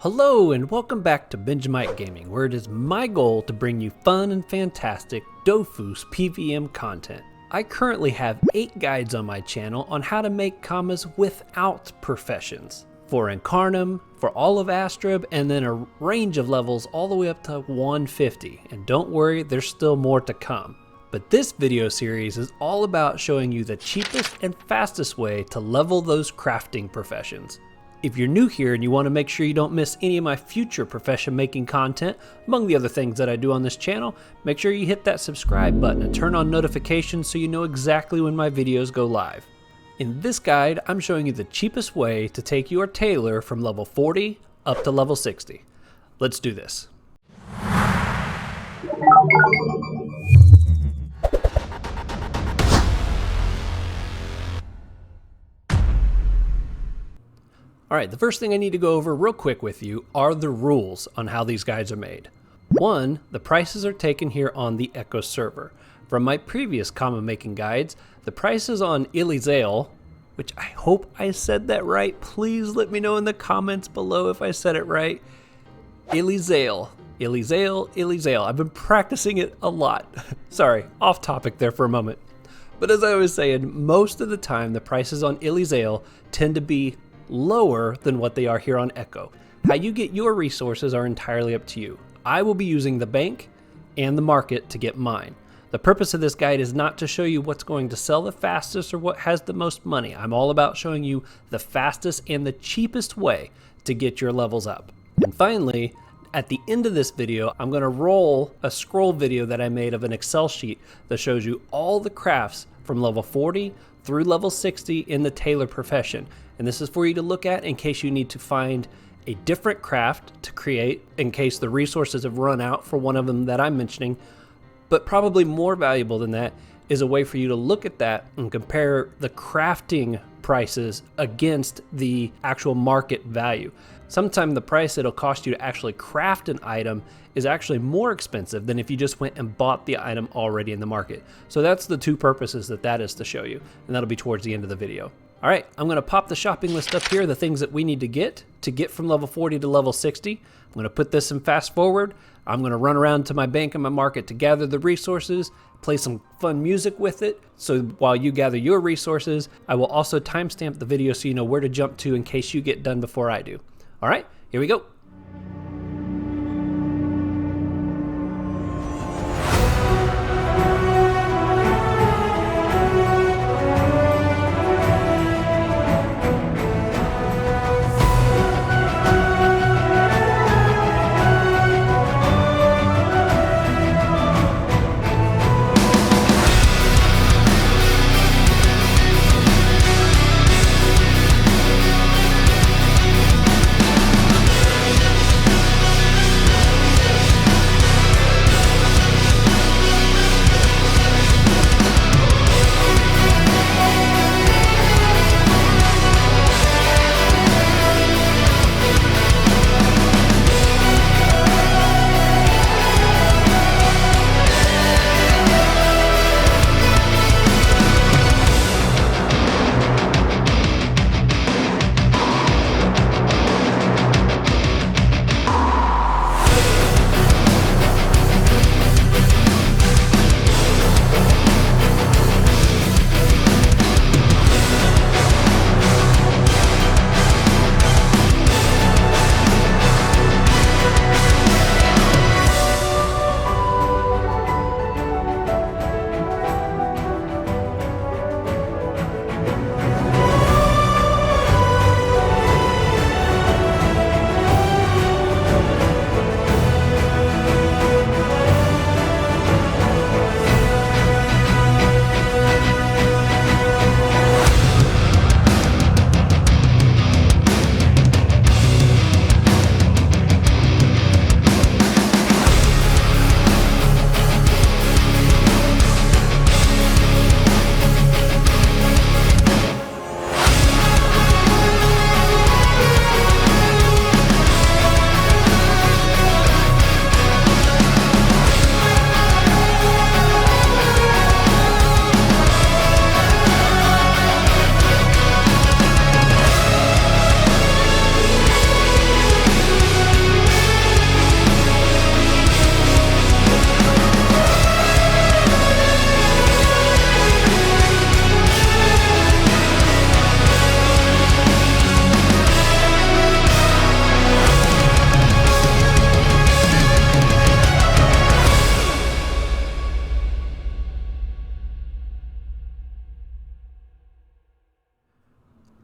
Hello and welcome back to Benjamight Gaming, where it is my goal to bring you fun and fantastic Dofus PVM content. I currently have 8 guides on my channel on how to make commas without professions. For Incarnum, for all of Astrub, and then a range of levels all the way up to 150. And don't worry, there's still more to come. But this video series is all about showing you the cheapest and fastest way to level those crafting professions. If you're new here and you want to make sure you don't miss any of my future profession making content, among the other things that I do on this channel, make sure you hit that subscribe button and turn on notifications so you know exactly when my videos go live. In this guide, I'm showing you the cheapest way to take your tailor from level 40 up to level 60. Let's do this. Alright, the first thing I need to go over real quick with you are the rules on how these guides are made. 1, the prices are taken here on the Echo server. From my previous comma making guides, the prices on Ilizale, which I hope I said that right, please let me know in the comments below if I said it right. Ilizale. I've been practicing it a lot. Sorry, off topic there for a moment. But as I was saying, most of the time the prices on Ilizale tend to be lower than what they are here on Echo. How you get your resources are entirely up to you. I will be using the bank and the market to get mine. The purpose of this guide is not to show you what's going to sell the fastest or what has the most money. I'm all about showing you the fastest and the cheapest way to get your levels up. And finally, at the end of this video, I'm going to roll a scroll video that I made of an Excel sheet that shows you all the crafts from level 40 through level 60 in the tailor profession. And this is for you to look at in case you need to find a different craft to create in case the resources have run out for one of them that I'm mentioning. But probably more valuable than that is a way for you to look at that and compare the crafting prices against the actual market value. Sometimes the price it'll cost you to actually craft an item is actually more expensive than if you just went and bought the item already in the market. So that's the 2 purposes that is to show you, and that'll be towards the end of the video. All right, I'm gonna pop the shopping list up here, the things that we need to get from level 40 to level 60. I'm gonna put this in fast forward. I'm gonna run around to my bank and my market to gather the resources, play some fun music with it. So while you gather your resources, I will also timestamp the video so you know where to jump to in case you get done before I do. All right, here we go.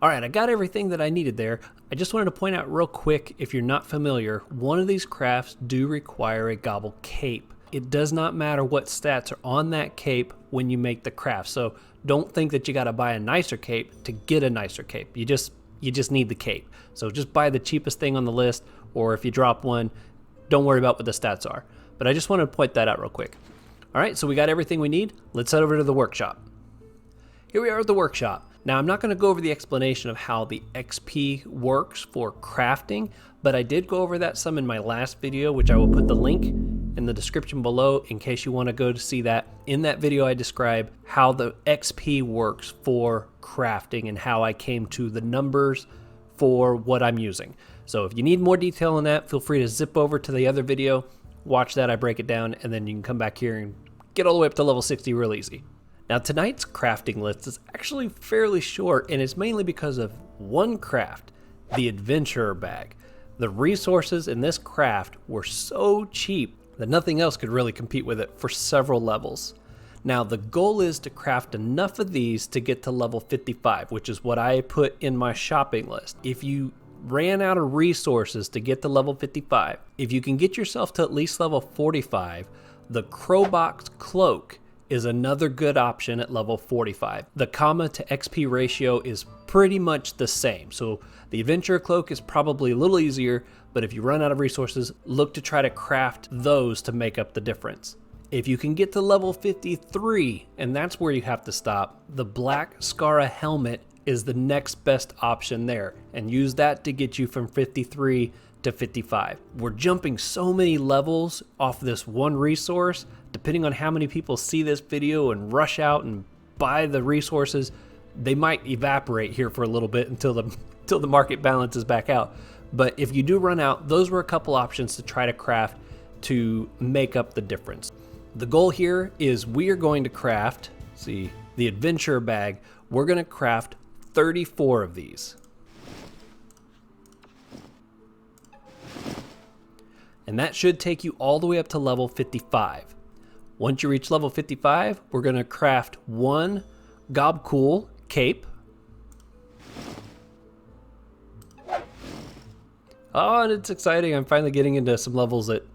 All right, I got everything that I needed there. I just wanted to point out real quick, if you're not familiar, one of these crafts do require a gobble cape. It does not matter what stats are on that cape when you make the craft. So don't think that you got to buy a nicer cape to get a nicer cape. You just need the cape. So just buy the cheapest thing on the list, or if you drop one, don't worry about what the stats are. But I just wanted to point that out real quick. All right, so we got everything we need. Let's head over to the workshop. Here we are at the workshop. Now, I'm not going to go over the explanation of how the XP works for crafting, but I did go over that some in my last video, which I will put the link in the description below in case you want to go to see that. In that video, I describe how the XP works for crafting and how I came to the numbers for what I'm using. So if you need more detail on that, feel free to zip over to the other video, watch that, I break it down, and then you can come back here and get all the way up to level 60 real easy. Now, tonight's crafting list is actually fairly short, and it's mainly because of one craft, the Adventurer Bag. The resources in this craft were so cheap that nothing else could really compete with it for several levels. Now, the goal is to craft enough of these to get to level 55, which is what I put in my shopping list. If you ran out of resources to get to level 55, if you can get yourself to at least level 45, the Crowbox Cloak is another good option at level 45. The comma to XP ratio is pretty much the same. So the Adventurer Cloak is probably a little easier, but if you run out of resources, look to try to craft those to make up the difference. If you can get to level 53, and that's where you have to stop, the Black Skara helmet is the next best option there, and use that to get you from 53 to 55. We're jumping so many levels off this one resource. Depending on how many people see this video and rush out and buy the resources, they might evaporate here for a little bit until the market balances back out. But if you do run out, those were a couple options to try to craft to make up the difference. The goal here is we are going to craft, see, the Adventurer Bag. We're going to craft 34 of these. And that should take you all the way up to level 55. Once you reach level 55, we're going to craft one Gobcool cape. Oh, and it's exciting. I'm finally getting into some levels that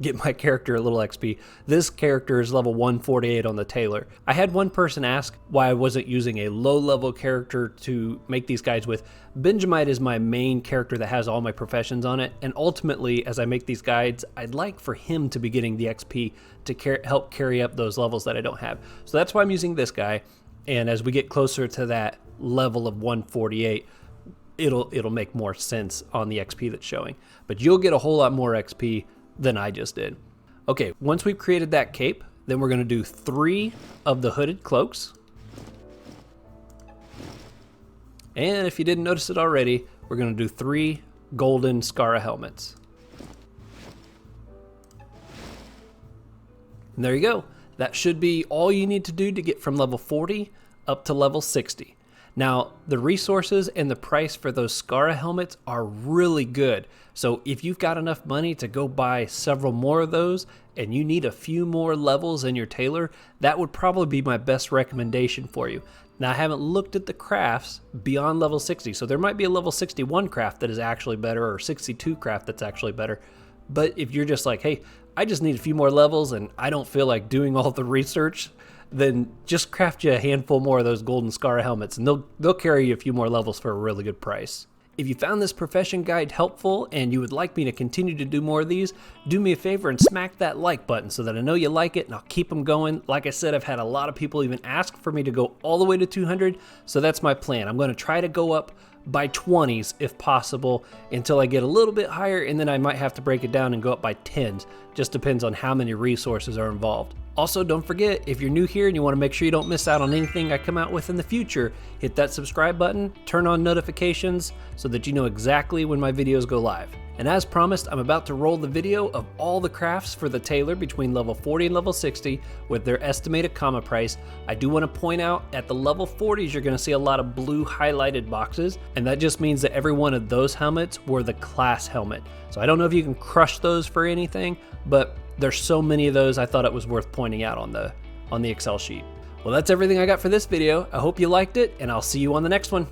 get my character a little XP. This character is level 148 on the Tailor. I had one person ask why I wasn't using a low-level character to make these guides with. Benjamight is my main character that has all my professions on it, and ultimately, as I make these guides, I'd like for him to be getting the XP to help carry up those levels that I don't have. So that's why I'm using this guy, and as we get closer to that level of 148, it'll make more sense on the XP that's showing. But you'll get a whole lot more XP than I just did. Okay, once we've created that cape, then we're going to do 3 of the hooded cloaks. And if you didn't notice it already, we're going to do 3 golden Skara helmets. And there you go. That should be all you need to do to get from level 40 up to level 60. Now, the resources and the price for those Skara helmets are really good. So if you've got enough money to go buy several more of those and you need a few more levels in your Tailor, that would probably be my best recommendation for you. Now, I haven't looked at the crafts beyond level 60, so there might be a level 61 craft that is actually better, or 62 craft that's actually better. But if you're just like, hey, I just need a few more levels and I don't feel like doing all the research, then just craft you a handful more of those golden Skara helmets, and they'll carry you a few more levels for a really good price. If you found this profession guide helpful and you would like me to continue to do more of these, do me a favor and smack that like button so that I know you like it and I'll keep them going. Like I said, I've had a lot of people even ask for me to go all the way to 200, so that's my plan. I'm going to try to go up by 20s if possible until I get a little bit higher, and then I might have to break it down and go up by 10s. Just depends on how many resources are involved. Also, don't forget, if you're new here and you want to make sure you don't miss out on anything I come out with in the future, hit that subscribe button, turn on notifications so that you know exactly when my videos go live. And as promised, I'm about to roll the video of all the crafts for the Tailor between level 40 and level 60 with their estimated comma price. I do want to point out at the level 40s you're going to see a lot of blue highlighted boxes, and that just means that every one of those helmets were the class helmet. So I don't know if you can crush those for anything, but there's so many of those I thought it was worth pointing out on the Excel sheet. Well, that's everything I got for this video. I hope you liked it, and I'll see you on the next one.